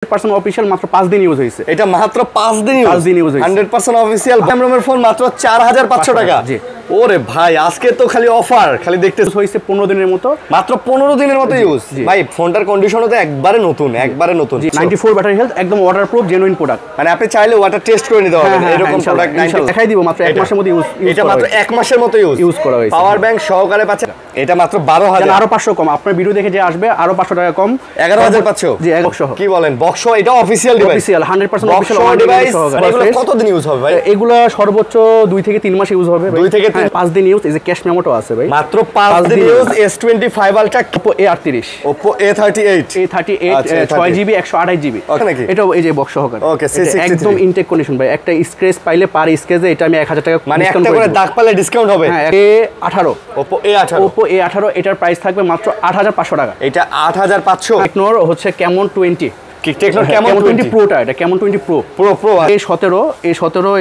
100% official মাত্র 5 দিন use হয়েছে। এটা মাত্র 5 দিন ইউজ হয়েছে। 100% অফিশিয়াল ক্যামেরার ফোন মাত্র 4500 টাকা। জি। ওরে ভাই আজকে তো খালি অফার, খালি দেখতে হয়েছে 15 দিনের মতো, মাত্র 15 দিনের মতো ইউজ। ভাই ফোনটার কন্ডিশনও তো একবারে নতুন, একবারে নতুন। 94 ব্যাটারি হেলথ, একদম ওয়াটারপ্রুফ জেনুইন প্রোডাক্ট। মানে আপনি চাইলে ওয়াটার টেস্ট করে নিতে পারবেন এরকম প্রোডাক্ট। দেখাই দিব মাত্র 1 মাসের মধ্যে ইউজ। এটা মাত্র 1 মাসের মতো ইউজ করা হয়েছে। পাওয়ার ব্যাংক সহকারে পাচ্ছেন। এটা মাত্র 12000, আরো 500 কম। আপনার ভিডিও দেখে যে আসবে আরো 500 টাকা কম, 11000 পাচ্ছো। জি, বক্স সহ। কি বলেন বক্স? এটা official device, official 100% official device. এগুলো কতদিন ইউজ হবে ভাই? এগুলো সর্বোচ্চ 2 থেকে 3 মাস ইউজ হবে। 2 থেকে 5 দিন ইউজ। এই যে ক্যাশ মেমোটো আছে ভাই, মাত্র 5 দিন use. S25 ultra, Oppo A38, Oppo A38, 6GB 128GB। এটা এই যে বক্স সহকারে। ওকে, একদম ইনটেক কন্ডিশন ভাই। একটা স্ক্র্যাচ পাইলে পার স্ক্র্যাচে এটা আমি 1000 টাকা মানে একটা করে দাগ পালে ডিসকাউন্ট হবে। হ্যাঁ, A18, Oppo A18 এটার প্রাইস থাকবে মাত্র 8500 টাকা। এটা 8500। টেকনোর হচ্ছে Camon 20, টেকনোর Camon 20 প্রোটা। এটা Camon 20 Pro A17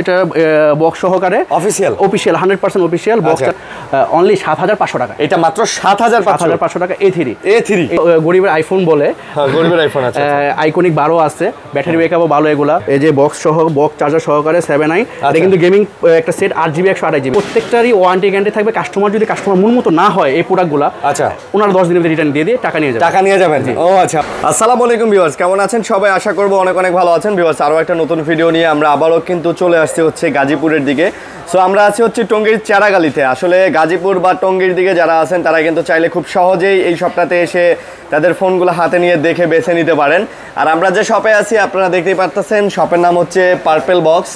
এটা বক্স সহকারে অফিশিয়াল 100% অফিশিয়াল বক্সটা অনলি 7500 টাকা। এটা মাত্র 7500 টাকা। A3 গরিবের আইফোন বলে। হ্যাঁ, গরিবের আইফোন আছে। আইকনিক 12 আছে, ব্যাটারি ব্যাকআপও ভালো। এগুলা এই যে বক্স সহ বক্স চার্জার সহকারে 7i। এটা কিন্তু গেমিং একটা সেট 8GB 128GB। প্রত্যেকটারই ওয়ারেন্টি গ্যারান্টি থাকবে। কাস্টমার মন মতো না হয় এই প্রোডাক্টগুলো, আচ্ছা, ওনারা 10 দিনের রিটার্ন দিয়ে টাকা নিয়ে যাবেন। ও আচ্ছা। আসসালামু আলাইকুম ভিউয়ার্স, কেমন আছেন সবাই? আশা করব অনেক অনেক ভালো আছেন। ভিউয়ার্স, আরো একটা নতুন ভিডিও নিয়ে আমরা আবারও কিন্তু চলে আসছি হচ্ছে গাজীপুরের দিকে। সো আমরা আছি হচ্ছে টঙ্গীর চারাগালিতে। আসলে গাজীপুর বা টঙ্গীর দিকে যারা আছেন তারা কিন্তু চাইলে খুব সহজেই এই শপটাতে এসে তাদের ফোনগুলো হাতে নিয়ে দেখে বেছে নিতে পারেন। আর আমরা যে শপে আছি আপনারা দেখতেই পারতেছেন, শপের নাম হচ্ছে Purple Box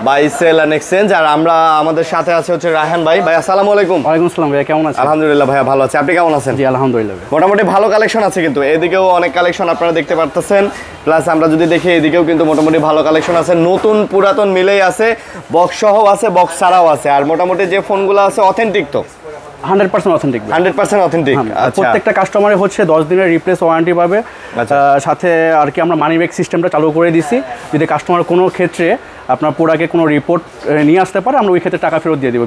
buy sell and exchange. আর আমরা আমাদের সাথে আছে হচ্ছে রায়হান ভাই। ভাই আসসালামু আলাইকুম। ওয়ালাইকুম আসসালাম ভাই, কেমন আছেন? আলহামদুলিল্লাহ ভাইয়া ভালো আছি, আপনি কেমন আছেন? জি আলহামদুলিল্লাহ। মোটামুটি ভালো কালেকশন আছে, কিন্তু এদিকেও অনেক কালেকশন আপনারা দেখতে পারতেছেন। প্লাস আমরা যদি দেখি এদিকেও কিন্তু মোটামুটি ভালো কালেকশন আছে, নতুন পুরাতন মিলেই আছে, বক্স সহ আছে, বক্স ছাড়াও আছে। আর মোটামুটি যে ফোনগুলো আছে অথেন্টিক তো 100% অথেন্টিক। 100% অথেন্টিক। আচ্ছা, প্রত্যেকটা কাস্টমারে হচ্ছে 10 দিনের রিপ্লেস ওয়ারেন্টি পাবে। সাথে আর কি আমরা মানি ব্যাক সিস্টেমটা চালু করে দিছি। যদি কাস্টমার কোনো ক্ষেত্রে আপনার প্রোডাক্টে কোনো রিপোর্ট নিয়ে আসতে পারে, আমরা ওই ক্ষেত্রে টাকা ফেরত দিয়ে দিব।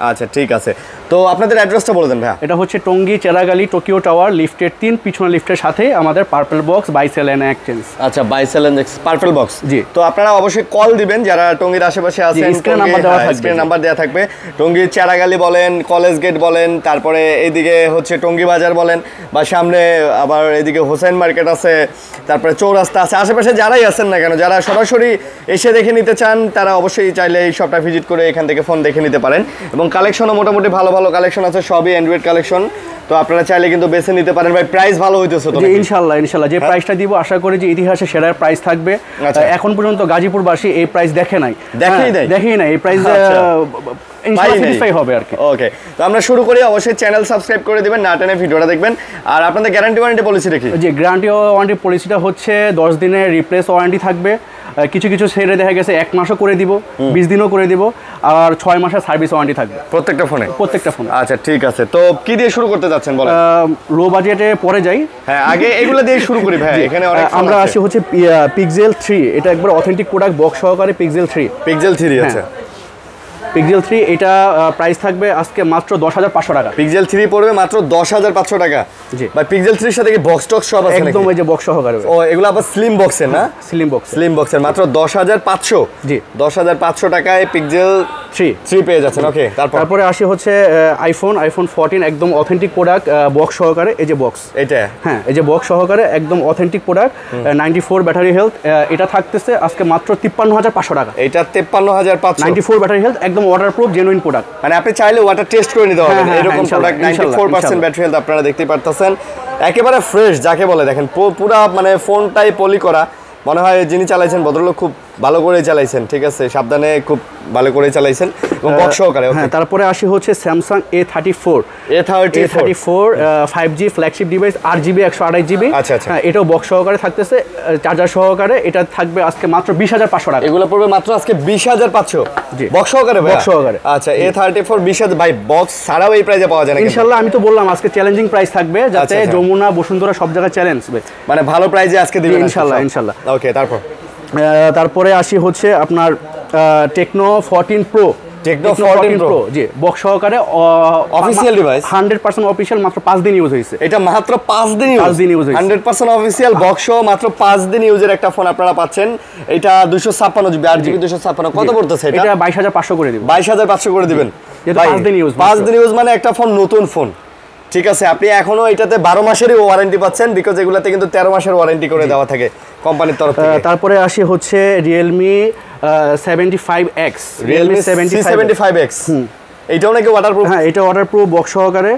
আচ্ছা ঠিক আছে। তো আপনাদের অ্যাড্রেসটা বলে দেন ভাই। এটা হচ্ছে টঙ্গী চেরাগালি টোকিও টাওয়ার, লিফটের 3, পিছনে লিফটের সাথে আমাদের Purple Box buy sell and exchange. আচ্ছা, buy sell and Purple Box. জি। তো আপনারা অবশ্যই কল দিবেন যারা টঙ্গীর আশেপাশে আছেন। স্ক্রিন নাম্বার দেওয়া থাকবে। টঙ্গীর চেরাগালি বলেন, কলেজ গেট বলেন, তারপরে এইদিকে হচ্ছে টঙ্গী বাজার বলেন, বা সামনে আবার এদিকে হোসেন মার্কেট আছে, তারপরে চৌরাস্তা আছে। আশেপাশে যারাই আছেন না কেন, যারা সরাসরি এসে দেখে নিতে চান তারা অবশ্যই চাইলে এই শপটা ভিজিট করে এখান থেকে ফোন দেখে নিতে পারেন। এবং কালেকশনও মোটামুটি ভালো ভালো কালেকশন আছে, সবই অ্যান্ড্রয়েড কালেকশন। তো আপনারা চাইলে কিন্তু বেছে নিতে পারেন। ভাই প্রাইস ভালো হইতেছে তো? ইনশাআল্লাহ যে প্রাইসটা দিব আশা করি যে ইতিহাসে সেরা প্রাইস থাকবে। এখন পর্যন্ত গাজীপুরবাসী এই প্রাইস দেখেই নাই। এই প্রাইস স্যাটিসফাই হবে আর কি। ওকে, তো আমরা শুরু করি। অবশ্যই চ্যানেল সাবস্ক্রাইব করে দিবেন, না টেনে ভিডিওটা দেখবেন। আর আপনাদের গ্যারান্টি ওয়ারেন্টি পলিসি দেখি। যে গ্যারান্টি ওয়ারেন্টি পলিসিটা হচ্ছে 10 দিনের রিপ্লেস ওয়ারেন্টি থাকবে। কিছু সেটে দেখা গেছে 1 মাসও করে দিব, 20 দিনও করে দিব, আর 6 মাসের সার্ভিস ওয়ারেন্টি থাকবে প্রত্যেকটা ফোনে। আচ্ছা ঠিক আছে। তো কি দিয়ে শুরু করতে যাচ্ছেন বলেন? লো বাজেটে পরে যাই। হ্যাঁ, আগে এগুলো দিয়ে শুরু করি ভাই। এখানে অনেক আমরা আসি হচ্ছে পিক্সেল 3। এটা একবার অথেন্টিক প্রোডাক্ট, বক্স সহকারে পিক্সেল 3। আচ্ছা, পিক্সেল 3 এটা প্রাইস থাকবে আজকে মাত্র 10500 টাকা। পিক্সেল 3 পড়বে মাত্র 10500 টাকা। জি ভাই, পিক্সেল 3 এর সাথে কি বক্স টক্স সব আছে? একদম এই যে বক্স সহকারে। ও এগুলো আবার স্লিম বক্সের না? স্লিম বক্সের মাত্র 10500। জি, 10500 টাকায় পিক্সেল 3 পেয়ে যাচ্ছেন। ওকে, তারপরে আসি হচ্ছে আইফোন 14 একদম অথেন্টিক প্রোডাক্ট, বক্স সহকারে। এই যে বক্স, এটা হ্যাঁ, এই যে বক্স সহকারে একদম অথেন্টিক প্রোডাক্ট, 94 ব্যাটারি হেলথ। এটা থাকতেছে আজকে মাত্র 53500 টাকা। এটা 53500, 94 ব্যাটারি হেলথ, একদম ওয়াটারপ্রুফ জেনুইন প্রোডাক্ট। মানে আপনি চাইলে ওয়াটার টেস্ট করে নিতে পারবেন এরকম প্রোডাক্ট। 94% ব্যাটারি হেলথ আপনারা দেখতেই পারতেছেন, একেবারে ফ্রেশ যাকে বলে। দেখেন পুরা মানে ফোনটাই পলি করা। মনে হয় যিনি চালাইছেন ভদ্রলোক খুব ভালো করে চালাইছেন। ঠিক আছে, সাবধানে খুব ভালো করে চালাইছেন এবং বক্স সহকারে। হ্যাঁ, তারপরে আসি হচ্ছে Samsung A34 5G flagship device, 8GB 128GB। আচ্ছা, এটাও বক্স সহকারে থাকতেছে, চার্জার সহকারে। এটা থাকবে আজকে মাত্র 20500 টাকা। এগুলো পড়বে মাত্র আজকে 20500। জি, বক্স সহকারে। আচ্ছা, A34 20000। ভাই বক্স ছাড়াও এই প্রাইসে পাওয়া যায় না ইনশাআল্লাহ। আমি তো বললাম আজকে চ্যালেঞ্জিং প্রাইস থাকবে, যাতে যমুনা বসুন্ধরা সব জায়গায় চ্যালেঞ্জ, মানে ভালো প্রাইসে আজকে দিবেন ইনশাআল্লাহ। ওকে, তারপরে আসি হচ্ছে আপনার টেকনো 14 Pro টেকনো 14 প্রো জি বক্স সহকারে অফিশিয়াল ডিভাইস 100% অফিশিয়াল, মাত্র 5 দিন ইউজ হয়েছে। এটা মাত্র 5 দিন ইউজ 100% অফিশিয়াল বক্স সহ মাত্র 5 দিন ইউজের একটা ফোন আপনারা পাচ্ছেন। এটা 256 জিবি 8GB 256 কত পড়তেছে এটা? এটা 22500 করে দিব। 22500 করে দিবেন। 5 দিন ইউজ, 5 দিন ইউজ মানে একটা ফোন নতুন ফোন। ঠিক আছে, আপনি এখনো এটাতে 12 মাসেরই ওয়ারেন্টি পাচ্ছেন, বিকজ এগুলাতে কিন্তু 13 মাসের ওয়ারেন্টি করে দেওয়া থাকে কোম্পানির তরফ থেকে। তারপরে আসি হচ্ছে Realme 75X, Realme C75X এটাও নাকি ওয়াটারপ্রুফ? হ্যাঁ, এটা ওয়াটারপ্রুফ বক্স সহকারে।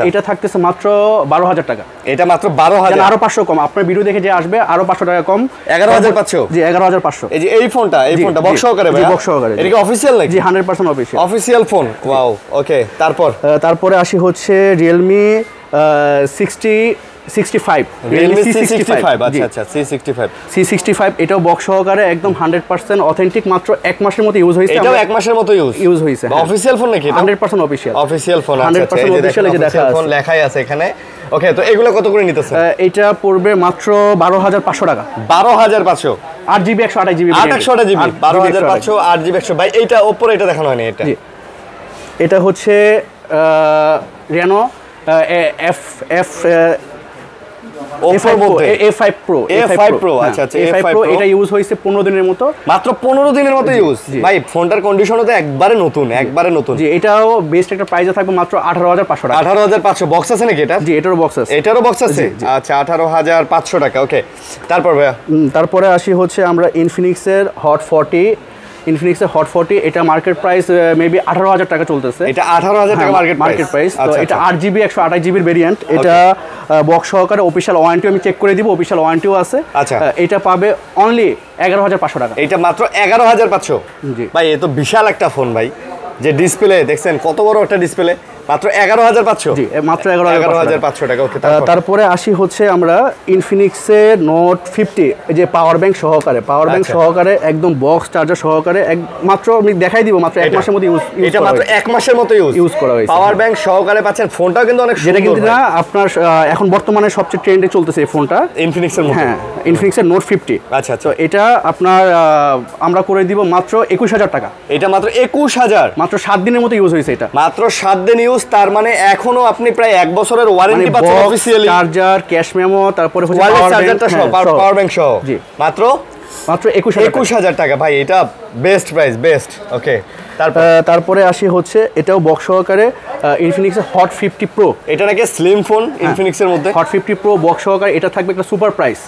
এটা থাকতেছে মাত্র 12000 টাকা। এটা মাত্র 12000, আরো 500 কম। আপনার ভিডিও দেখে যে আসবে আরো 500 টাকা কম, 11500। জি 11500। এই যে এই ফোনটা বক্স সহকারে ভাই? বক্স সহকারে। এটা কি অফিশিয়াল নাকি? জি 100% official. Official phone, wow. Okay, তারপরে আসি হচ্ছে Realme 65, Realme C65। আচ্ছা C65 এটাও বক্স সহকারে একদম 100% অথেন্টিক, মাত্র 1 মাসের মতো ইউজ হয়েছে। এটাও 1 মাসের মতো ইউজ হয়েছে। অফিশিয়াল ফোন নাকি এটা? 100% অফিশিয়াল ফোন। 100% অফিশিয়াল, এই যে দেখা আছে, ফোন লেখাই আছে এখানে। ওকে, তো এগুলো কত করে নিতেছেন? এটা পড়বে মাত্র 12500 টাকা। 12500 8GB 128GB 128GB 12500 8GB 100। ভাই এইটা ওপরে এটা দেখানো হয়নি। এটা হচ্ছে Reno A5 Pro। আচ্ছা A5 Pro এটা ইউজ হইছে 15 দিনের মতো, মাত্র 15 দিনের মতো ইউজ। ভাই ফোনটার কন্ডিশনও তো একবারে নতুন। জি, এটাও বেস্ট একটা প্রাইসে থাকবে মাত্র 18500 টাকা। 18500 বক্স আছে নাকি এটা? জি, এটারও বক্স আছে। আচ্ছা 18500 টাকা। ওকে, তারপর ভাইয়া তারপরে আসি হচ্ছে আমরা Infinix এর Hot 40। এটা মার্কেট প্রাইস মেবি 18000 টাকা চলতেছে। এটা 18000 টাকা মার্কেট প্রাইস। তো এটা 8GB 128GB ভেরিয়েন্ট। এটা বক্স সহকারে অফিশিয়াল ওয়ারেন্টি আমি চেক করে দিব, অফিশিয়াল ওয়ারেন্টিও আছে। আচ্ছা, এটা পাবে অনলি 11500 টাকা। এটা মাত্র 11500। জি ভাই, এ তো বিশাল একটা ফোন ভাই। যে ডিসপ্লে দেখছেন কত বড় একটা ডিসপ্লে, মাত্র 11500। জি, মাত্র 11500 টাকা। ওকে, তারপরে আসি হচ্ছে আমরা Infinix এর Note 50, এই যে পাওয়ার ব্যাংক সহকারে একদম বক্স চার্জার সহকারে মাত্র আমি দেখাই দিব, মাত্র 1 মাসের মধ্যে ইউজ। এটা মাত্র 1 মাসের মতো ইউজ করা হয়েছে। পাওয়ার ব্যাংক সহকারে পাচ্ছেন। ফোনটাও কিন্তু অনেক সুন্দর। যেটা কিন্তু না আপনার এখন বর্তমানে সবচেয়ে ট্রেন্ডে চলতেছে এই ফোনটা, Infinix এর মতো। হ্যাঁ, Infinix এর Note 50। আচ্ছা, তো এটা আপনার আমরা করে দিব মাত্র 21000 টাকা। এটা মাত্র 21000, মাত্র 7 দিনের মতো ইউজ হয়েছে। এটা মাত্র 7 দিন ইউজ, তার মানে এখনো আপনি প্রায় 1 বছরের ওয়ারেন্টি পাচ্ছেন অফিশিয়ালি। চার্জার, ক্যাশ মেমো, তারপরে হচ্ছে পাওয়ার ব্যাংক সহ। জি, মাত্র 21000 টাকা। ভাই এটা বেস্ট প্রাইস, বেস্ট। ওকে, তারপরে আসি হচ্ছে এটাও বক্স সহকারে Infinix এর Hot 50 Pro। এটা নাকি স্লিম ফোন Infinix এর মধ্যে। Hot 50 Pro বক্স সহকারে এটা থাকবে একটা সুপার প্রাইস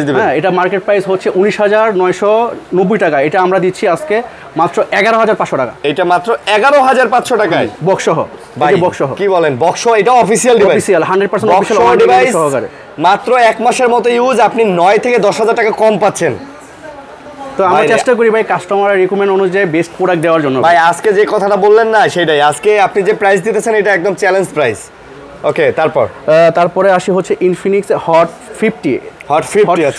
দিবেন। হ্যাঁ, এটা মার্কেট প্রাইস হচ্ছে 19990 টাকা। এটা আমরা দিচ্ছি আজকে মাত্র 11500 টাকা। এটা মাত্র 11500 টাকায় বক্স সহ। এই যে বক্স সহ। কি বলেন, বক্স সহ? এটা অফিশিয়াল ডিভাইস, 100% অফিশিয়াল ডিভাইস সহকারে। মাত্র 1 মাসের মতো ইউজ, আপনি 9 থেকে 10000 টাকা কম পাচ্ছেন। তো আমরা চেষ্টা করি ভাই কাস্টমারের রিকমেন্ড অনুযায়ী বেস্ট প্রোডাক্ট দেওয়ার জন্য। ভাই আজকে যে কথাটা বললেন না, সেটাই আজকে আপনি যে প্রাইস দিতেছেন এটা একদম চ্যালেঞ্জ প্রাইস। ওকে, তারপরে আসি হচ্ছে Infinix Hot 50।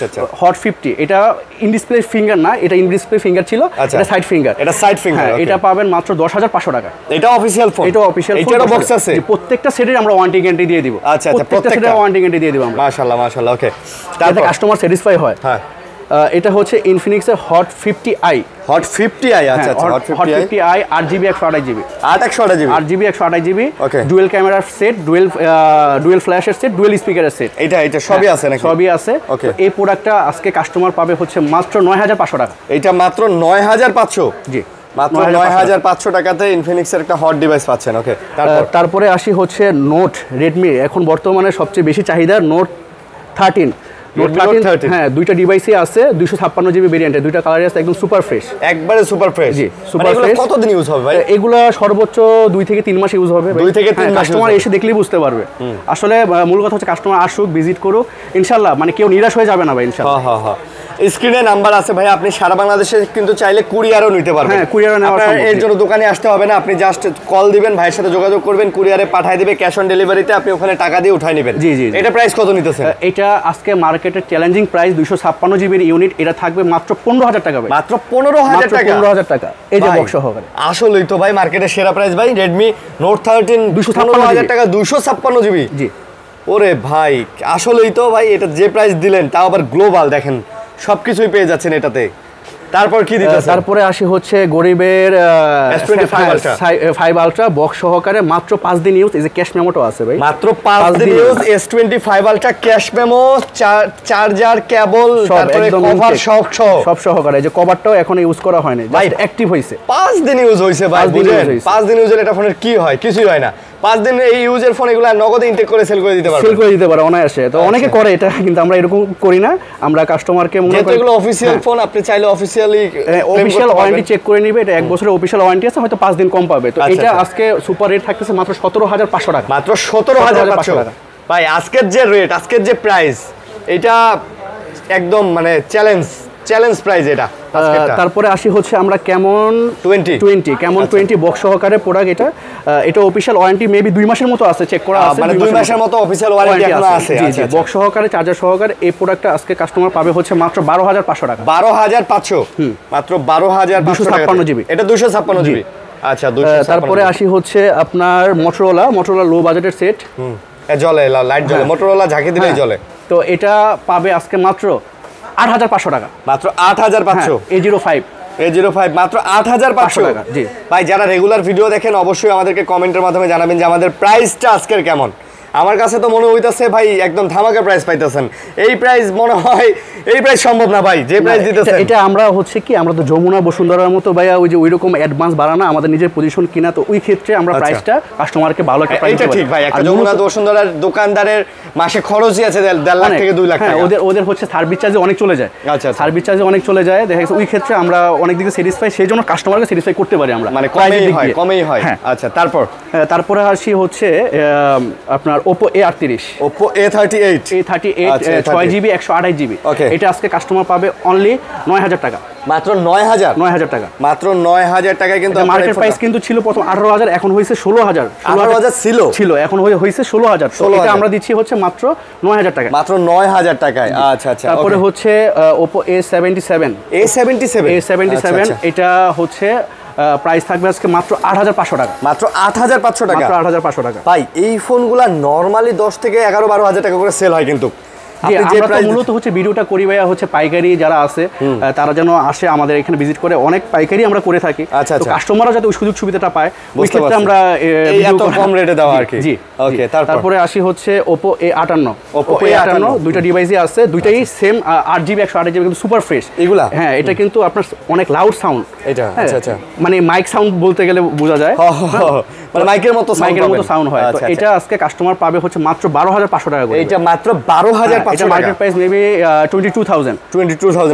আচ্ছা Hot 50 এটা ইন ডিসপ্লে ফিঙ্গার না, এটা ইন ডিসপ্লে ফিঙ্গার ছিল, এটা সাইড ফিঙ্গার। এটা পাবেন মাত্র 10500 টাকা। এটা অফিশিয়াল ফোন। এটারও বক্স আছে। প্রত্যেকটা সেটের আমরা ওয়ারেন্টি গ্যারান্টি দিয়ে দিব। আচ্ছা, প্রত্যেকটা সেটের ওয়ারেন্টি গ্যারান্টি দিয়ে দিব আমরা। মাশাআল্লাহ। ওকে, তারপর কাস্টমার স্যাটিসফাই হয়। হ্যাঁ, এটা হচ্ছে Infinix এর Hot 50i। আচ্ছা, Hot 50i 8GB 128GB 8GB 128GB ওকে, ডুয়াল ক্যামেরার সেট, ডুয়াল ফ্ল্যাশের সেট, ডুয়াল স্পিকারের সেট। এটা সবই আছে নাকি? সবই আছে। ওকে, এই প্রোডাক্টটা আজকে কাস্টমার পাবে হচ্ছে মাত্র 9500 টাকা। এটা মাত্র 9500। জি, মাত্র 9500 টাকাতে Infinix এর একটা হট ডিভাইস পাচ্ছেন। ওকে, তারপরে আসি হচ্ছে Note Redmi, এখন বর্তমানে সবচেয়ে বেশি চাহিদা Note 13। হ্যাঁ, দুইটা ডিভাইসই আছে, 256GB ভেরিয়েন্টে, দুইটা কালারই আছে, একদম সুপার ফ্রেশ, একবারে সুপার ফ্রেশ। জি, সুপার ফ্রেশ। কতদিন ইউজ হবে ভাই? এগুলা সর্বোচ্চ 2 থেকে 3 মাস ইউজ হবে। 2 থেকে 3 মাস কাস্টমার এসে দেখলেই বুঝতে পারবে। আসলে মূল কথা হচ্ছে কাস্টমার আসুক, ভিজিট করুক, ইনশাআল্লাহ মানে কেউ নিরাশ হয়ে যাবে না ভাই, ইনশাআল্লাহ। হ্যাঁ, স্ক্রিনে নাম্বার আছে ভাই, আপনি সারা বাংলাদেশে কিন্তু চাইলে কুরিয়ারও নিতে পারবেন। হ্যাঁ, কুরিয়ারও নেওয়া সম্ভব। এর জন্য দোকানে আসতে হবে না, আপনি জাস্ট কল দিবেন, ভাইয়ের সাথে যোগাযোগ করবেন, কুরিয়ারে পাঠিয়ে দিবে, ক্যাশ অন ডেলিভারিতে আপনি ওখানে টাকা দিয়ে উঠাই নেবেন। জি। এটা প্রাইস কত নিতেছেন? এটা আজকে মার্কেটের চ্যালেঞ্জিং প্রাইস 256GB ইউনিট। এটা থাকবে মাত্র 15000 টাকা ভাই। মাত্র 15000 টাকা। 15000 টাকা। এই যে বক্স সহকারে। আসলেই তো ভাই মার্কেটের সেরা প্রাইস ভাই। Redmi Note 13 256,000 টাকা, 256GB। জি, ওরে ভাই আসলেই তো ভাই, এটা যে প্রাইস দিলেন তাও আবার গ্লোবাল, দেখেন সবকিছুই পেয়ে যাচ্ছেন এটাতে। তারপর কি দিতেছে? তারপরে আসি হচ্ছে গরিবের S25 Ultra বক্স সহকারে মাত্র 5 দিন ইউজ, এই যে ক্যাশ মেমোটাও আছে ভাই, মাত্র 5 দিন use S25 Ultra cash memo, charger, cable, তারপরে কভার সব সহকারে। এই যে কভারটাও এখন ইউজ করা হয়নি, ভাই অ্যাক্টিভ হইছে, 5 দিন ইউজ হইছে ভাই, বুঝেন 5 দিন ইউজের এটা ফোনের কি হয়? কিছুই হয় না। 5 দিন এই ইউজের ফোন এগুলা নগদে ইনটেক করে সেল করে দিতে পারে, অনায়াসে। তো অনেকে করে এটা, কিন্তু আমরা এরকম করি না। আমরা কাস্টমারকে মনে করি এগুলো অফিশিয়াল ফোন, আপনি চাইলে অফিশিয়ালি অফিশিয়াল ওয়ারেন্টি চেক করে নিবে, এটা 1 বছরের অফিশিয়াল ওয়ারেন্টি আছে, হয়তো 5 দিন কম পাবে। তো এটা আজকে সুপার রেট থাকতেছে মাত্র 17,500 টাকা, মাত্র 17,500 টাকা ভাই। আজকের যে রেট, আজকের যে প্রাইস, এটা একদম মানে চ্যালেঞ্জ প্রাইস এটা। তারপরে আসি হচ্ছে আমরা কেমন 20 বক্স সহকারে প্রোডাক্ট। এটা অফিশিয়াল ওয়ারেন্টি মেবি 2 মাসের মতো আছে, চেক করা আছে, মানে 2 মাসের মতো অফিশিয়াল ওয়ারেন্টি এখনো আছে। জি, বক্স সহকারে, চার্জার সহকারে এই প্রোডাক্টটা আজকে কাস্টমার পাবে হচ্ছে মাত্র 12,500 টাকা। 12,500 মাত্র 12,500 টাকা। 256 জিবি, এটা 256 জিবি। আচ্ছা, তারপরে আসি হচ্ছে আপনার মোটরোলা লো বাজেটের সেট, জ্বলে, লাইট জ্বলে, মোটরোলা ঝাঁকি দিলেই জ্বলে। তো এটা পাবে আজকে মাত্র 8,500 টাকা, মাত্র 8,500। A05 মাত্র 8,500 টাকা। জি ভাই, যারা রেগুলার ভিডিও দেখেন অবশ্যই আমাদেরকে কমেন্টের মাধ্যমে জানাবেন যে আমাদের প্রাইসটা আজকের কেমন। আমার কাছে তো মনে হইতাছে ভাই একদম ধামাকা প্রাইস পাইতেছেন। এই প্রাইস মনে হয় এই প্রাইস সম্ভব না ভাই, যে প্রাইস দিতেছেন। এটা আমরা হচ্ছে কি, আমরা তো যমুনা বসুন্ধরার মতো ভাইয়া ওই যে ওইরকম অ্যাডভান্স বাড়ানা, আমাদের নিজের পজিশন কিনা, তো ওই ক্ষেত্রে আমরা প্রাইসটা কাস্টমারকে ভালো একটা প্রাইস দিতে পারি। ঠিক ভাই, একটা যমুনা বসুন্ধরার দোকানদারের মাসে খরচই আছে 1.5 লাখ থেকে 2 লাখ টাকা। ওদের হচ্ছে সার্ভিস চার্জে অনেক চলে যায়। সার্ভিস চার্জে অনেক চলে যায়, দেখা গেছে ওই ক্ষেত্রে আমরা অনেক দিকে স্যাটিসফাই, সেই জন্য কাস্টমারকে স্যাটিসফাই করতে পারি আমরা, মানে কমেই হয়। আচ্ছা, তারপরে আসি হচ্ছে আপনার Oppo A38 6GB 128GB। এটা আজকে কাস্টমার পাবে অনলি 9,000 টাকা, মাত্র 9,000 টাকা, মাত্র 9,000 টাকায়। কিন্তু মার্কেট প্রাইস কিন্তু ছিল প্রথম 18,000, এখন হয়েছে 16,000 ছিল এখন হয়েছে 16,000। এটা আমরা দিচ্ছি হচ্ছে মাত্র 9,000 টাকা, মাত্র 9,000 টাকায়। আচ্ছা। তারপরে হচ্ছে Oppo A77 এটা হচ্ছে প্রাইস থাকবে আজকে মাত্র 8,500 টাকা, মাত্র 8,500 টাকা, মাত্র 8,500 টাকা। ভাই, এই ফোনগুলা নরমালি 10 থেকে 11-12 হাজার টাকা করে সেল হয়, কিন্তু মূলত হচ্ছে ভিডিওটা করি ভাইয়া হচ্ছে পাইকারি যারা আছে তারা যেন আসে আমাদের এখানে ভিজিট করে, অনেক পাইকারি আমরা করে থাকি। তো কাস্টমাররা যাতে ওই সুযোগ সুবিধাটা পায়, ওই ক্ষেত্রে আমরা এত কম রেটে দেওয়া আর কি। জি, ওকে। তারপরে আসি হচ্ছে Oppo A58 দুইটা ডিভাইসই আছে, দুইটাই সেম 8GB 128GB, কিন্তু সুপার ফ্রেশ এগুলা। হ্যাঁ, এটা কিন্তু আপনার অনেক লাউড সাউন্ড, এটা আচ্ছা, মানে মাইক সাউন্ড বলতে গেলে বোঝা যায়, মানে মাইকের মতো সাউন্ড হয়। তো এটা আজকে কাস্টমার পাবে হচ্ছে মাত্র 12,500 টাকা করে। এটা মাত্র 12,500 এটা মার্কেট প্রাইস মেবি 22,000।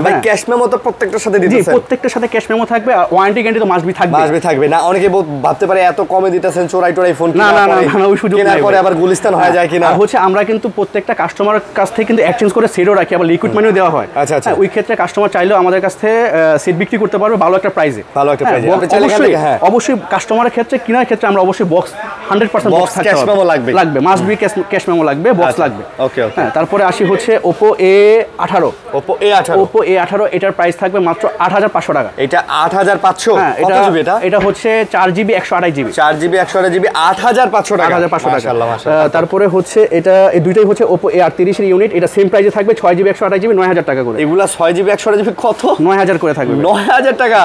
ভাই, ক্যাশ মেমো তো প্রত্যেকটার সাথে দিতেছেন? জি, প্রত্যেকটার সাথে ক্যাশ মেমো থাকবে, আর ওয়ারেন্টি গ্যারান্টি তো মাস্ট বি থাকবে। না, অনেকে ভাবতে পারে এত কমে দিতেছেন, চোরাই ফোন না, ওই সুযোগ কেনার পরে আবার গুলিস্তান হয়ে যায় কিনা। হচ্ছে আমরা কিন্তু প্রত্যেকটা কাস্টমারের কাছ থেকে কিন্তু এক্সচেঞ্জ করে সেটও রাখি, আবার লিকুইড মানিও দেওয়া হয়। আচ্ছা, ওই ক্ষেত্রে কাস্টমার চাইলেও আমাদের কাছ থেকে সেট বিক্রি করতে পারবে ভালো একটা প্রাইসে। অবশ্যই কাস্টমারের ক্ষেত্রে, কেনার ক্ষেত্রে আমরা অবশ্যই বক্স 100% বক্স ক্যাশ মেমো লাগবে, মাস্ট বি ক্যাশ মেমো লাগবে, বক্স লাগবে। ওকে। তারপরে আসি হচ্ছে Oppo A18 এটার প্রাইস থাকবে মাত্র 8,500 টাকা। এটা 8,500। এটা হচ্ছে 4GB 128GB 8,500 টাকা। তারপরে হচ্ছে এটা, এই দুইটাই হচ্ছে Oppo A38 এর ইউনিট, এটা সেম প্রাইসে থাকবে 6GB 128GB 9,000 টাকা করে। এগুলা 6GB 128GB কত? 9,000 করে থাকবে। 9,000 টাকা?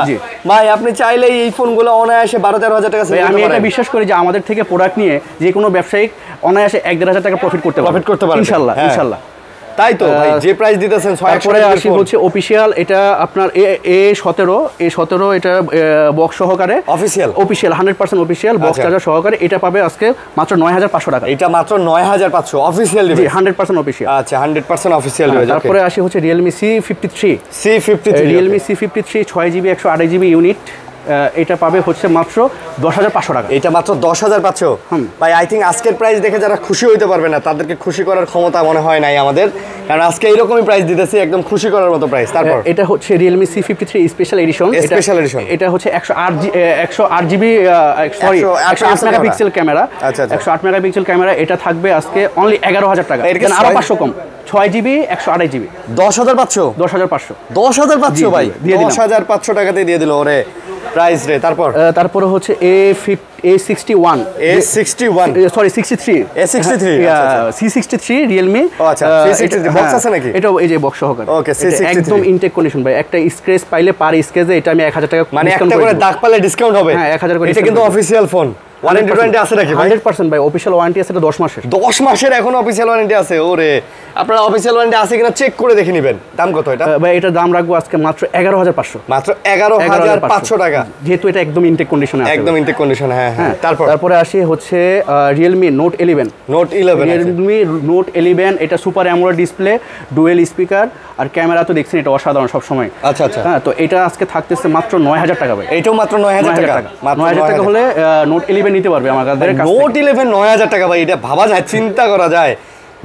ভাই, আপনি চাইলেই এই ফোনগুলো অনায়াসে 12-13,000 টাকা সেল করতে পারেন। আমি এটা বিশ্বাস করি যে আমাদের থেকে প্রোডাক্ট নিয়ে যে কোনো ব্যবসায়িক অনায়াসে 1-1,500 টাকা প্রফিট করতে পারবে ইনশাআল্লাহ। তাই তো ভাই, যে প্রাইস দিতেছেন 600 আসি হচ্ছে অফিশিয়াল, এটা আপনার A17 এটা বক্স সহকারে অফিশিয়াল 100% অফিশিয়াল বক্স চার্জার সহকারে, এটা পাবে আজকে মাত্র 9,500 টাকা। এটা মাত্র 9,500 অফিশিয়াল ডিভাইস। 100% অফিশিয়াল। আচ্ছা, 100% অফিশিয়াল ডিভাইস। তারপরে আসি হচ্ছে Realme C53 6GB 128GB unit, এটা পাবে হচ্ছে মাত্র 10,500 টাকা। এটা মাত্র 10,500। ভাই, আই থিঙ্ক আজকের প্রাইস দেখে যারা খুশি হইতে পারবে না, তাদেরকে খুশি করার ক্ষমতা মনে হয় নাই আমাদের, কারণ আজকে এইরকমই প্রাইস দিতেছি, একদম খুশি করার মতো প্রাইস। তারপর এটা হচ্ছে Realme C53 স্পেশাল এডিশন। এটা হচ্ছে 108GB 108 megapixel camera. 108 megapixel camera, এটা থাকবে আজকে অনলি 11,000 টাকা, আরো 500 কম। 6GB 128GB 10,500 10,500 ভাই, 10,500 টাকাতে দিয়ে দিল। ওরে প্রাইস রে তারপরে হচ্ছে A61 sorry 63 A63 C63 Realme আচ্ছা C63 বক্স আছে নাকি এটা এই যে বক্স সহকারে ওকে C63 একদম ইনটেক কন্ডিশন ভাই একটা স্ক্র্যাচ পাইলে পার স্ক্র্যাচে এটা আমি 1000 টাকা মানে একটা করে দাগ পালে ডিসকাউন্ট হবে হ্যাঁ 1000 করে এটা কিন্তু অফিশিয়াল ফোন ওয়ারেন্টি আছে নাকি ভাই 100% ভাই অফিশিয়াল ওয়ারেন্টি আছে এটা 10 মাসের 10 মাসের এখন অফিশিয়াল ওয়ারেন্টি আছে ওরে আপনারা অফিশিয়াল ওয়ারেন্টি আছে কিনা চেক করে দেখে নেবেন দাম কত এটা ভাই এটা দাম রাখবো আজকে মাত্র 11500 মাত্র 11500 টাকা যেহেতু এটা একদম ইনটেক কন্ডিশনে আছে একদম ইনটেক কন্ডিশনে হ্যাঁ তারপরে আসি হচ্ছে Realme Note 11 Realme Note 11 এটা super amoled display dual speaker আর ক্যামেরা তো দেখছেন এটা অসাধারণ সব সময় আচ্ছা হ্যাঁ তো এটা আজকে থাকতেছে মাত্র 9000 টাকা ভাই এটাও মাত্র 9000 টাকা 9000 টাকা হলে Note 11 নিতে পারবে আমার কাছে Note 11 9000 টাকা ভাই এটা ভাবা যায় চিন্তা করা যায়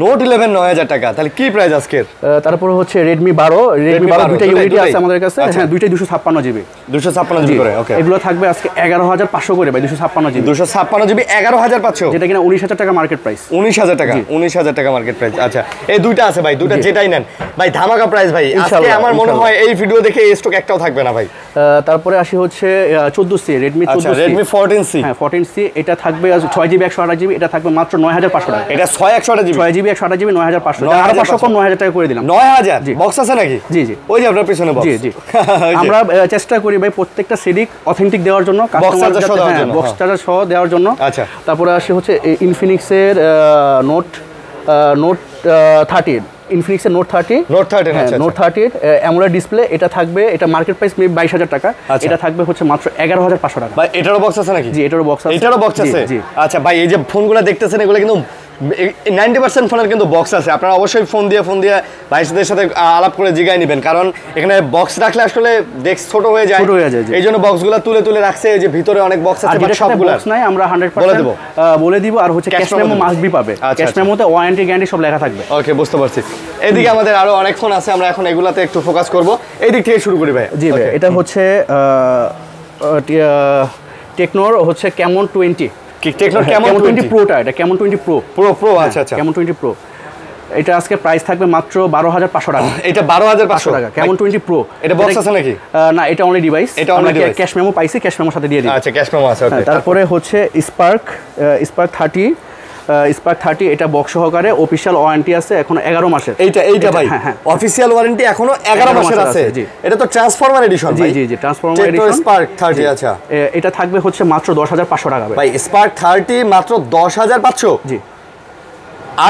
Note 11 9000 টাকা তাহলে কি প্রাইস আজকের তারপরে হচ্ছে Redmi 12 দুইটা ইউনিটই আছে আমাদের কাছে হ্যাঁ দুইটাই 256 জিবি 256 জিবি করে ওকে এগুলো থাকবে আজকে 11500 করে ভাই 256 জিবি 256 জিবি 11500 যেটা কিনা 19000 টাকা মার্কেট প্রাইস 19000 টাকা মার্কেট প্রাইস আচ্ছা এই দুইটা আছে ভাই দুইটা যেটাই নেন ভাই ধামাকা প্রাইস ভাই আজকে আমার মনে হয় এই ভিডিও দেখে এই স্টক একটাও থাকবে না ভাই তারপরে আসি হচ্ছে 14C Redmi 14C Redmi 14C হ্যাঁ 14C এটা থাকবে 6 জিবি 128 জিবি এটা থাকবে মাত্র 9500 টাকা এটা 6 জিবি 6 জিবি 128 জিবি 9500 আরো 500 কম 9000 টাকা করে দিলাম 9000 বক্স আছে নাকি জি ওই যে আপনার পিছনে বক্স জি আমরা চেষ্টা করি ভাই প্রত্যেকটা সিডিক অথেন্টিক দেওয়ার জন্য কাস্টমার বক্স চার্জার সহ দেওয়ার জন্য আচ্ছা তারপরে আসি হচ্ছে Infinix এর Note 30 Infinix এর Note 30 আচ্ছা Note 30 অ্যামোলেড ডিসপ্লে এটা থাকবে এটা মার্কেট প্রাইস 22000 টাকা এটা থাকবে হচ্ছে মাত্র 11500 টাকা ভাই এটারও বক্স আছে নাকি জি এটারও বক্স আছে আচ্ছা ভাই এই যে ফোনগুলো দেখতেছেন এগুলো কিন্তু 90% ফোনের কিন্তু বক্স আছে আপনারা অবশ্যই ফোন দিয়ে ভাইদের সাথে আলাপ করে জিগাই নেবেন কারণ এখানে বক্স রাখলে আসলে ডেস্ক ছোট হয়ে যায় এইজন্য বক্সগুলো তুলে রাখছে এই যে ভিতরে অনেক বক্স আছে বাট সবগুলো বক্স নাই আমরা 100% বলে দিব আর হচ্ছে ক্যাশ মেমো মাস্ট বি পাবে ক্যাশ মেমোতে ওয়ারেন্টি গ্যারান্টি সব লেখা থাকবে ওকে বুঝতে পারছি এদিকে আমাদের আরো অনেক ফোন আছে আমরা এখন এগুলাতে একটু ফোকাস করব এই দিক থেকে শুরু করি ভাই জি ভাই এটা হচ্ছে টেকনোর হচ্ছে Camon 20 টেকনোর Camon 20 প্রোটা এটা Camon 20 প্রো আচ্ছা Camon 20 প্রো এটা আজকে প্রাইস থাকবে মাত্র 12500 টাকা এটা 12500 টাকা Camon 20 প্রো এটা বক্স আছে নাকি না এটা অনলি ডিভাইস আমরা ক্যাশ মেমো পাইছি ক্যাশ মেমোর সাথে দিয়ে দিই আচ্ছা ক্যাশ মেমো আছে ওকে তারপরে হচ্ছে Spark 30 এটা বক্স সহকারে অফিশিয়াল ওয়ারেন্টি আছে এখনো 11 মাসের এইটা ভাই অফিশিয়াল ওয়ারেন্টি এখনো 11 মাসের আছে এটা তো ট্রান্সফরমার এডিশন ভাই জি ট্রান্সফরমার এডিশন Spark 30 আচ্ছা এটা থাকবে হচ্ছে মাত্র 10500 টাকা ভাই Spark 30 মাত্র 10500 জি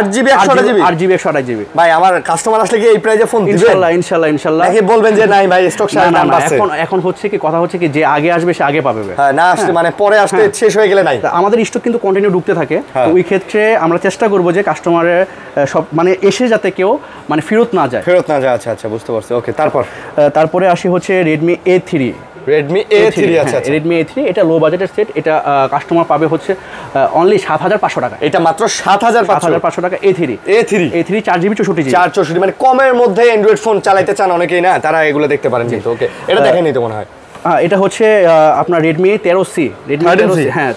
8GB 128GB ভাই আমার কাস্টমার আসলে কি এই প্রাইসে ফোন দিবেন ইনশাআল্লাহ নাকি বলবেন যে নাই ভাই স্টক শেয়ার নাম আছে এখন হচ্ছে কি কথা হচ্ছে কি যে আগে আসবে সে আগে পাবে হ্যাঁ না আসলে মানে পরে আসতে শেষ হয়ে গেলে নাই আমাদের স্টক কিন্তু কন্টিনিউ ঢুকতে থাকে তো ওই ক্ষেত্রে আমরা চেষ্টা করব যে কাস্টমারের সব মানে এসে যাতে কেউ মানে ফেরত না যায় আচ্ছা বুঝতে পারছি ওকে তারপরে আসি হচ্ছে Redmi A3 আচ্ছা Redmi A3 এটা লো বাজেটের সেট এটা কাস্টমার পাবে হচ্ছে অনলি 7500 টাকা এটা মাত্র 7500 টাকা A3 4GB 64GB মানে কমের মধ্যে অ্যান্ড্রয়েড ফোন চালাতে চান অনেকেই না তারা এগুলো দেখতে পারেন কিন্তু ওকে এটা দেখেন নিতে মনে হয় এটা হচ্ছে আপনার Redmi 13C হ্যাঁ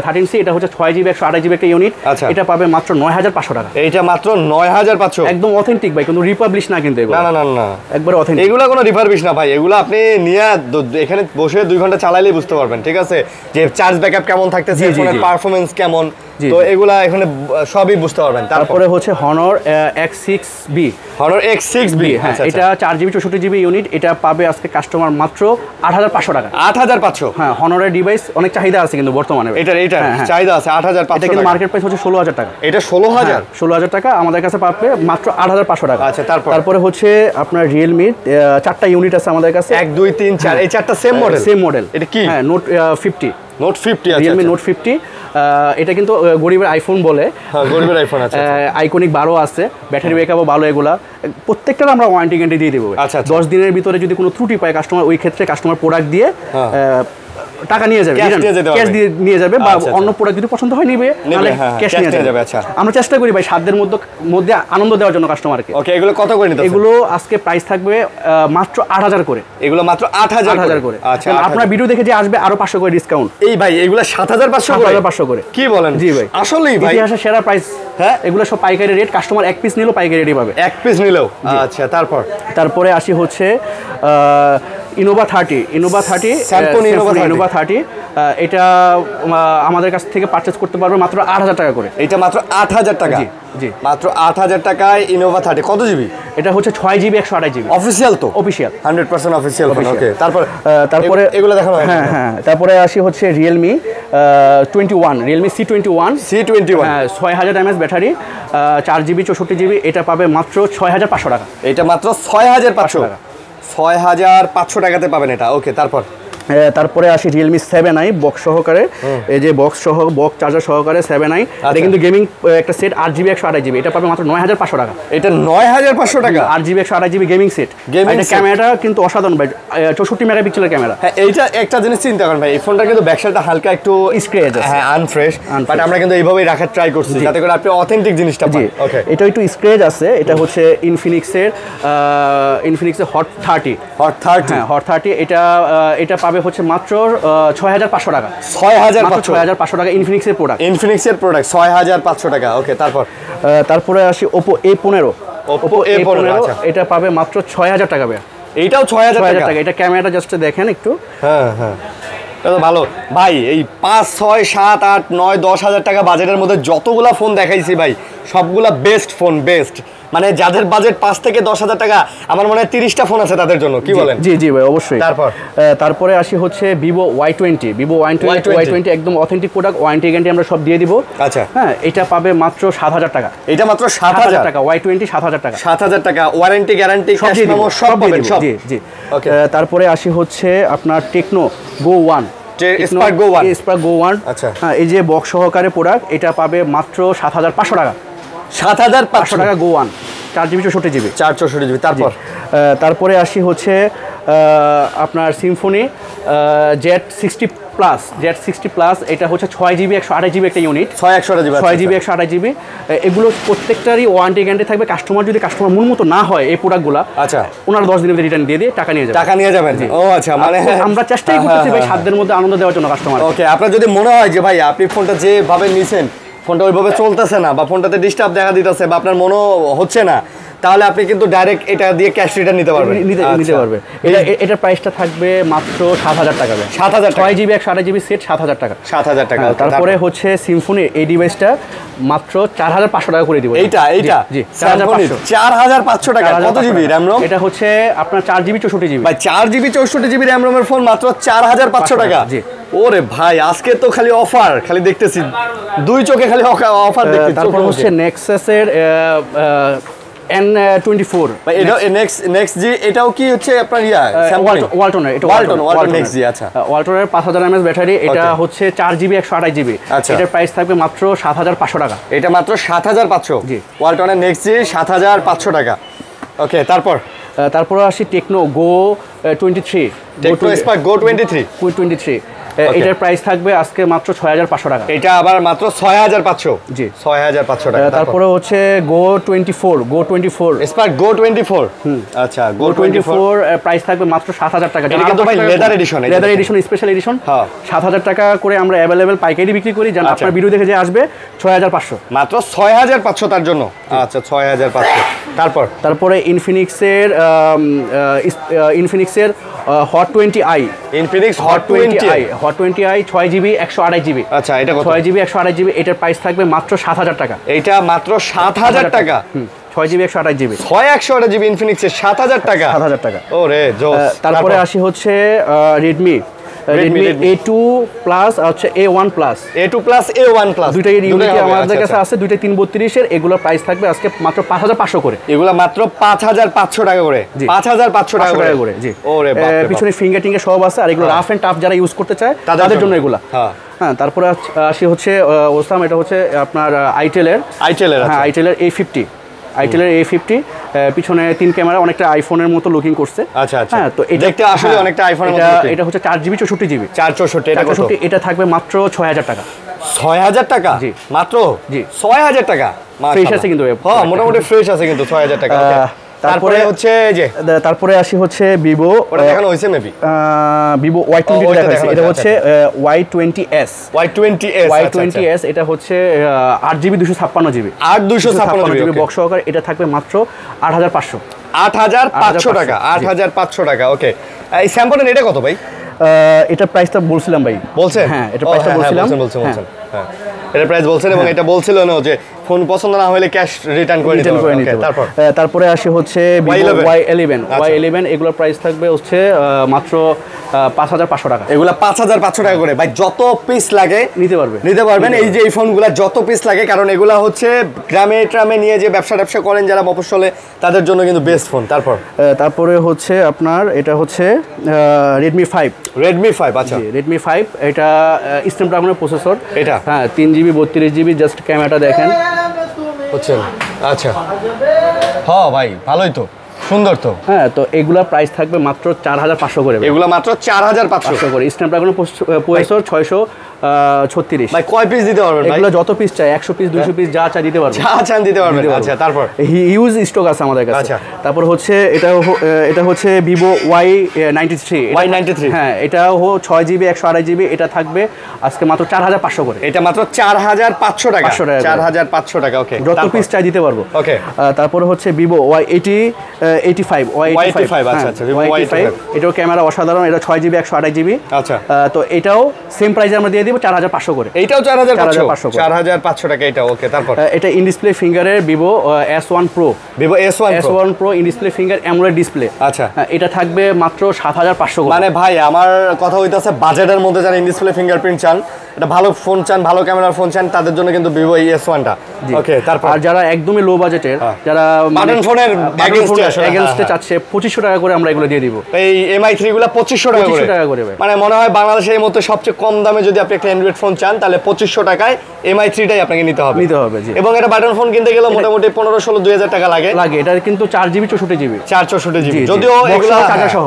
13C এটা হচ্ছে 6GB 128GB একটা ইউনিট এটা পাবে মাত্র 9500 টাকা এটা মাত্র 9500 একদম অথেন্টিক ভাই কোনো রিপাবলিশ না কিন্তু এগুলো না একবার অথেন্টিক এগুলা কোনো রিপাবলিশ না ভাই এগুলো আপনি নিয়ে এখানে বসে 2 ঘন্টা চালাইলেই বুঝতে পারবেন ঠিক আছে যে চার্জ ব্যাকআপ কেমন থাকতেছে ফোনের পারফরম্যান্স কেমন তো এগুলা এখানে সবই বুঝতে পারবেন তারপরে হচ্ছে Honor X6B হ্যাঁ এটা 4GB 64GB ইউনিট এটা পাবে আজকে কাস্টমার মাত্র 8500 টাকা 8500 হ্যাঁ Honor এর ডিভাইস অনেক চাহিদা আছে কিন্তু বর্তমানে এটা চাহিদা আছে 8500 এটা কিন্তু মার্কেট প্রাইস হচ্ছে 16000 টাকা এটা 16000 টাকা আমাদের কাছে পাবে মাত্র 8500 টাকা আচ্ছা তারপরে হচ্ছে আপনার Realme 4টা ইউনিট আছে আমাদের কাছে 1 2 3 4 এই চারটা সেম মডেল এটা কি হ্যাঁ Note 50 আচ্ছা Realme Note 50 এটা কিন্তু গরিবের আইফোন বলে গরিবের আইফোন আছে আইকনিক 12 আছে ব্যাটারি ব্যাকআপও ভালো এগুলা প্রত্যেকটার আমরা ওয়ারেন্টি গ্যারান্টি দিয়ে দেব 10 দিনের ভিতরে যদি কোনো ত্রুটি পায় কাস্টমার ওই ক্ষেত্রে কাস্টমার প্রোডাক্ট দিয়ে টাকা নিয়ে যাবে ক্যাশ দিয়ে নিয়ে যাবে বা অন্য প্রোডাক্ট যদি পছন্দ হয় নিবে তাহলে ক্যাশ নিয়ে যাবে আচ্ছা আমরা চেষ্টা করি ভাই সাধ্যের মধ্যে আনন্দ দেওয়ার জন্য কাস্টমারকে ওকে এগুলো কত করে নিতে এগুলো আজকে প্রাইস থাকবে মাত্র 8000 করে এগুলো মাত্র 8000 করে আচ্ছা আপনার ভিডিও দেখে যে আসবে আরো 500 করে ডিসকাউন্ট এই ভাই এগুলো 7500 করে কি বলেন জি ভাই আসলেই ভাই ইতিহাসের সেরা প্রাইস হ্যাঁ এগুলো সব পাইকারি রেট কাস্টমার এক পিস নিলেও পাইকারি রেটই পাবে এক পিস নিলেও আচ্ছা তারপরে আসি হচ্ছে ইনোভা 30 Symphony ইনোভা 30 এটা আমাদের কাছ থেকে পারচেজ করতে পারবে মাত্র 8,000 টাকা করে। এটা মাত্র 8,000 টাকা? জি জি, মাত্র 8,000 টাকায় ইনোভা 30। কত জিবি? এটা হচ্ছে 6GB 128GB অফিশিয়াল তো? Official 100% official phone. ওকে, তারপরে এগুলো দেখানো হয়? হ্যাঁ হ্যাঁ, তারপরে আসি হচ্ছে Realme 21, Realme C21, 6000 mAh battery, 4GB 64GB, এটা পাবে মাত্র 6,500 টাকা। এটা মাত্র 6,500 টাকা, 6,500 টাকাতে পাবেন এটা। ওকে, তারপরে আসি রিয়েলমি 7i বক্স সহকারে, এই যে বক্স চার্জার সহকারে 7i, এটা কিন্তু গেমিং একটা সেট 8GB 128GB, এটা পাবে মাত্র 9,500 টাকা। এটা 9,500 টাকা, 8GB 128GB গেমিং সেট। এটা ক্যামেরাটা কিন্তু অসাধারণ ভাই, 64 মেগাপিক্সেলের ক্যামেরা। হ্যাঁ, এইটা একটা জিনিস চিন্তা করেন ভাই, এই ফোনটা কিন্তু ব্যাকসাইডটা হালকা একটু স্ক্র্যাচ আছে, হ্যাঁ আনফ্রেশ, বাট আমরা কিন্তু এইভাবেই রাখার ট্রাই করছি যাতে করে আপনি অথেন্টিক জিনিসটা পান। ওকে, এটা একটু স্ক্র্যাচ আছে, এটা হচ্ছে ইনফিনিক্সের হট 30। হ্যাঁ, হট 30, এটা পাবে হচ্ছে মাত্র 6,500 টাকা। 6,500 টাকা ইনফিনিক্সের প্রোডাক্ট। 6,500 টাকা। ওকে, তারপরে আসি Oppo A15। এটা পাবে মাত্র 6,000 টাকা ভাই। এইটাও 6,000 টাকা। এটা ক্যামেরাটা জাস্ট দেখেন একটু। হ্যাঁ হ্যাঁ, এটা তো ভালো ভাই। এই 5, 6, 7, 8, 9, 10,000 টাকা বাজেটের মধ্যে যতগুলা ফোন দেখাইছি ভাই, সবগুলা বেস্ট ফোন, বেস্ট। মানে যাদের বাজেট 5 থেকে 10,000 টাকা, আমার মনে হয় 30টা ফোন আছে তাদের জন্য, কি বলেন? জি জি ভাই, অবশ্যই। তারপরে আসি হচ্ছে Vivo Y20 একদম অথেন্টিক প্রোডাক্ট, ওয়ারেন্টি গ্যারান্টি আমরা সব দিয়ে দিব। আচ্ছা, হ্যাঁ, এটা পাবে মাত্র 7,000 টাকা। এটা মাত্র 7,000 টাকা, Y20 7,000 টাকা। 7,000 টাকা, ওয়ারেন্টি গ্যারান্টি সব পাবেন সব। জি জি। তারপরে আসি হচ্ছে আপনার techno Go One, Spark Go One। আচ্ছা, হ্যাঁ, এই যে বক্স সহকারে প্রোডাক্ট, এটা পাবে মাত্র 7,500 টাকা। 7,500 টাকা Go One, 4GB 64GB। তারপরে আসি হচ্ছে আপনার সিম্ফনি Z60 প্লাস, এটা হচ্ছে 6GB 128GB একটা ইউনিট, 6GB 128GB। এগুলো প্রত্যেকটারই ওয়ারেন্টি গ্যারান্টি থাকবে। কাস্টমার যদি মন মতো না হয় এই প্রোডাক্টগুলো, আচ্ছা, ওনারা 10 দিনের রিটার্ন দিয়ে টাকা নিয়ে যাবেন। ও আচ্ছা, মানে আমরা চেষ্টাই করতেছি ভাই সাধ্যের মধ্যে আনন্দ দেওয়ার জন্য কাস্টমার। ওকে, আপনার যদি মনে হয় যে ভাই আপনি ফোনটা যেভাবে নিছেন, ফোনটা ওইভাবে চলতেছে না, বা ফোনটাতে ডিস্টার্ব দেখা দিতেছে, বা আপনার মনে হচ্ছে না, তাহলে আপনি কিন্তু ডাইরেক্ট এটা দিয়ে ক্যাশ রিটার্ন নিতে পারবেন। এটার প্রাইসটা থাকবে মাত্র 7,000 টাকা। 7,000 টাকা, 6GB 128GB সেট 7,000 টাকা। 7,000 টাকা। তারপরে হচ্ছে সিম্ফনি এই ডিভাইসটা মাত্র 4,500 টাকা করে দিব। এইটা জি, 4,500 টাকা। কত জিবি র‍্যাম রম? এটা হচ্ছে আপনার 4GB 64GB। ভাই 4GB 64GB র‍্যাম রমের ফোন মাত্র 4,500 টাকা। জি। ওরে ভাই, আজকে তো খালি অফার, খালি দেখতেছি, দুই চোখে খালি অফার দেখতেছি। তারপর হচ্ছে নেক্সাসের N24। ভাই এটা নেক্সট জি, এটাও কি হচ্ছে আপনার ওয়ালটনের, এটা ওয়ালটন নেক্সট জি। আচ্ছা, ওয়ালটনের 5,000 mAh ব্যাটারি, এটা হচ্ছে 4GB 128GB। এটার প্রাইস থাকবে মাত্র 7,500 টাকা। এটা মাত্র 7,500। জি, ওয়ালটনের নেক্সট জি 7,500 টাকা। ওকে, তারপর আসি Tecno Go 23, Tecno Spark Go 23। এটার প্রাইস থাকবে আজকে মাত্র 6,500 টাকা। এটা আবার মাত্র 6,500। জি, 6,500 টাকা। তারপরে হচ্ছে Go 24 স্পার্ক Go 24। আচ্ছা, Go 24 প্রাইস থাকবে মাত্র 7,000 টাকা। এটা কিন্তু ভাই লেদার এডিশন, স্পেশাল এডিশন। 7,000 টাকা করে আমরা অ্যাভেলেবেল পাইকারি বিক্রি করি। জান আপনার ভিডিও দেখে যে আসবে 6,500, মাত্র 6,500 তার জন্য। আচ্ছা, 6,500। তারপরে ইনফিনিক্সের hot 20i, Infinix hot 20i 6GB 128GB। আচ্ছা, এটা কত? 6GB 128GB। এটার প্রাইস থাকবে মাত্র 7,000 টাকা। এটা মাত্র 7,000 টাকা। 6GB 128GB, 128GB ইনফিনিক্সের 7,000 টাকা। 7,000 টাকা। ওরে জোস। তারপরে আসি হচ্ছে রেডমি A2 প্লাস হচ্ছে A1 প্লাস, দুইটাই ইউনিট আমাদের কাছে আছে, দুইটাই 332 এর। এগুলোর প্রাইস থাকবে আজকে মাত্র 5,500 করে। এগুলো মাত্র 5,500 টাকা করে। 5,500 টাকা করে। জি, ওরে বাপ রে বাপ। পিছনে ফিঙ্গার টিঙ্গে সব আছে। আর এগুলো রাফ এন্ড টাফ যারা ইউজ করতে চায় তাদের জন্য এগুলো। হ্যাঁ, তারপরে আসি হচ্ছে ওসাম, এটা হচ্ছে আপনার আইটেলের A50, পিছনে 3 ক্যামেরা, অনেকটা আইফোনের মতো লুকিং করছে। আচ্ছা আচ্ছা, হ্যাঁ, তো এটা দেখতে আসলে অনেকটা আইফোনের মতো। এটা হচ্ছে 4GB 64GB। 464, এটা থাকবে মাত্র 6,000 টাকা। 6,000 টাকা? জি, মাত্র। জি, 6,000 টাকা। ফ্রেশ আছে কিন্তু, হ্যাঁ মোটামুটি ফ্রেশ আছে কিন্তু 6,000 টাকা। তারপরে হচ্ছে যে তারপরে আসি হচ্ছে ভিভো, ওটা দেখানো হইছে মেবি, ভিভো Y20 দেখাইছে। এটা হচ্ছে Y20s। এটা হচ্ছে 8GB 256GB, 256GB বক্স সহকারে। এটা থাকবে মাত্র 8,500 টাকা। 8,500 টাকা। ওকে, এই স্যামসাং এটা কত ভাই? এটা প্রাইসটা বলছিলাম ভাই। বলছেন? হ্যাঁ, এটা প্রাইসটা বলছিলাম। বলছেন। হ্যাঁ, এটা প্রাইস বলছেন এবং এটা বলছিলেন যে ফোন পছন্দ না হলে ক্যাশ রিটার্ন করে নিতে পারবেন। তারপরে আসে হচ্ছে Y11 এগুলোর প্রাইস থাকবে হচ্ছে মাত্র 5500 টাকা। এগুলা 5500 টাকা করে। ভাই যত পিস লাগে নিতে পারবেন। এই যে এই ফোনগুলা যত পিস লাগে, কারণ এগুলা হচ্ছে গ্রামে ট্রামে নিয়ে যে ব্যবসা করেন যারা মফস্বলে, তাদের জন্য কিন্তু বেস্ট ফোন। তারপরে হচ্ছে আপনার এটা হচ্ছে Redmi 5। আচ্ছা, Redmi 5 এটা স্ন্যাপড্রাগনের প্রসেসর। এটা হ্যাঁ, 3GB 32GB। জাস্ট ক্যামেরাটা দেখেন বুঝছেন? আচ্ছা, হ্যাঁ ভাই ভালোই তো, সুন্দর তো। হ্যাঁ, তো এগুলা প্রাইস থাকবে মাত্র 4500 করে। এগুলা মাত্র 4500 করে। স্ন্যাপড্রাগনের প্রসেসর 636। ভাই কয় পিস দিতে পারবেন? এগুলো যত পিস চাই, 100 পিস 200 পিস যা চাই দিতে পারবেন। দিতে পারবেন। আচ্ছা, তারপর হিউজ স্টক আছে আমাদের কাছে। আচ্ছা, তারপর হচ্ছে এটা হচ্ছে Vivo Y93। হ্যাঁ, এটাও 6GB 128GB। এটা থাকবে আজকে মাত্র 4500 করে। এটা মাত্র 4500 টাকা। 4500 টাকা। ওকে, যত পিস চাই দিতে পারবো। ওকে, তারপর হচ্ছে Vivo Y85। আচ্ছা, Vivo Y85 এটাও ক্যামেরা অসাধারণ। এটা 6GB 128GB। আচ্ছা, তো এটাও সেম প্রাইসে আমরা দিয়ে দিব 4500 করে। এইটাও 4500 টাকা এটা। ওকে, তারপর এটা ইন ডিসপ্লে ফিঙ্গারের Vivo S1 Pro। S1 Pro in display finger amoled display. আচ্ছা, এটা থাকবে মাত্র 7500 করে। মানে ভাই আমার কথা হইতাছে বাজেটের মধ্যে যারা ইন ডিসপ্লে ফিঙ্গারপ্রিন্ট চান, এটা ভালো ফোন চান, ভালো ক্যামেরার ফোন চান, তাদের জন্য কিন্তু Vivo S1টা। ওকে, তারপর আর যারা একদমই লো বাজেটের, যারা বাটন ফোনের এগেইনস্টে চাচ্ছে 2500 টাকা করে আমরা এগুলো দিয়ে দিব। এই MI3 গুলো 2500 টাকা করে। মানে মনে হয় বাংলাদেশের মধ্যে সবচেয়ে কম দামে যদি আপনি একটা অ্যান্ড্রয়েড ফোন চান, তাহলে 2500 টাকায় MI3টাই আপনাকে নিতে হবে। জি। এবং এটা বাটন ফোন কিনতে গেলে মোটামুটি 15-16-2000 টাকা লাগে। এটা কিন্তু 4GB 64GB। যদিও এগুলো টাকা সহ,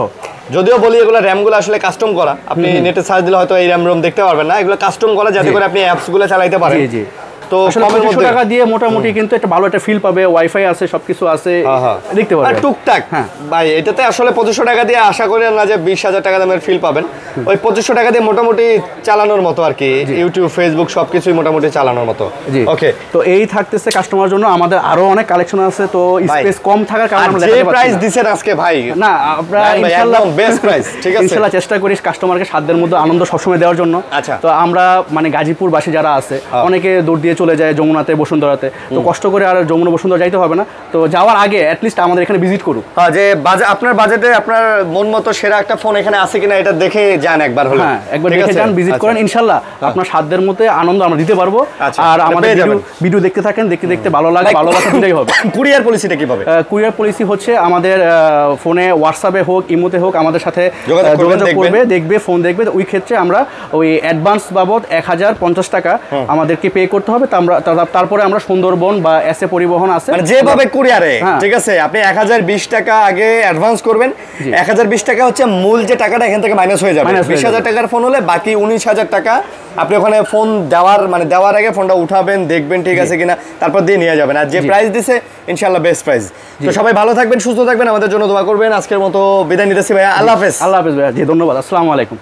যদিও বলি এগুলো র্যাম গুলো আসলে কাস্টম করা। আপনি নেটে সার্চ দিলে হয়তো এই র্যাম রোম দেখতে পারবেন না। এগুলো কাস্টম করা যাতে করে আপনি অ্যাপস গুলো চালাতে পারেন। জি। তো কমের মধ্যে টাকা দিয়ে মোটামুটি কিন্তু একটা ভালো একটা ফিল পাবে। ওয়াইফাই আছে, সবকিছু আছে, দেখতে পারবেন টুকটাক। ভাই এটাতে আসলে 2500 টাকা দিয়ে আশা করি না যে 20000 টাকা দামের ফিল পাবেন। ওই 2500 টাকা দিয়ে মোটামুটি চালানোর মতো আর কি, ইউটিউব ফেসবুক সবকিছুই মোটামুটি চালানোর মতো। ওকে, তো এই থাকতেছে কাস্টমার জন্য। আমাদের আরো অনেক কালেকশন আছে, তো স্পেস কম থাকার কারণে আমরা যে প্রাইস দিবেন আজকে ভাই, না আমরা ইনশাআল্লাহ বেস্ট প্রাইস, ঠিক আছে, ইনশাআল্লাহ চেষ্টা করি কাস্টমারকে সাধ্যের মধ্যে আনন্দ সবসময় দেওয়ার জন্য। আচ্ছা, তো আমরা মানে গাজীপুরবাসী যারা আছে, অনেকে দূর দিয়ে চলে যায় যমুনাতে, বসুন্ধরাতে, তো কষ্ট করে আর যমুনা বসুন্ধরা যাইতে হবে না। তো যাওয়ার আগে অ্যাটলিস্ট আমাদের এখানে ভিজিট করুক। হ্যাঁ, যে আপনার বাজেটে আপনার মন মতো সেরা একটা ফোন এখানে আছে কিনা এটা দেখে যান একবার হলো। হ্যাঁ, একবার দেখে যান, ভিজিট করেন, ইনশাআল্লাহ আপনার সাধ্যের মধ্যে আনন্দ আমরা দিতে পারবো। আর আমাদের ভিডিও দেখতে থাকেন, দেখতে ভালো লাগে, ভালোবাসা দিলেই হবে। কুরিয়ার পলিসিটা কিভাবে? কুরিয়ার পলিসি হচ্ছে আমাদের ফোনে, হোয়াটসঅ্যাপে হোক, ইমোতে হোক, আমাদের সাথে যোগাযোগ করবে, দেখবে, ফোন দেখবে। ওই ক্ষেত্রে আমরা ওই অ্যাডভান্স বাবদ 1050 টাকা আমাদেরকে পে করতে হবে। তারপরে আমরা সুন্দরবন বা এসএ পরিবহন আছে, মানে যেভাবে কুরিয়ারে, ঠিক আছে, আপনি 1020 টাকা আগে অ্যাডভান্স করবেন। 1020 টাকা হচ্ছে মূল যে টাকাটা এখান থেকে মাইনাস হয়ে যাবে। 20000 টাকার ফোন হলে বাকি 19000 টাকা আপনি ওখানে ফোন দেওয়ার আগে ফোনটা উঠাবেন, দেখবেন ঠিক আছে কিনা, তারপর দিয়ে নিয়ে যাবেন। আর যে প্রাইস দিছে ইনশাআল্লাহ বেস্ট প্রাইস। তো সবাই ভালো থাকবেন, সুস্থ থাকবেন, আমাদের জন্য দোয়া করবেন। আজকের মতো বিদায় নিতেছি ভাইয়া, আল্লাহ হাফেজ। ভাইয়া, জি ধন্যবাদ, আসসালামু আলাইকুম।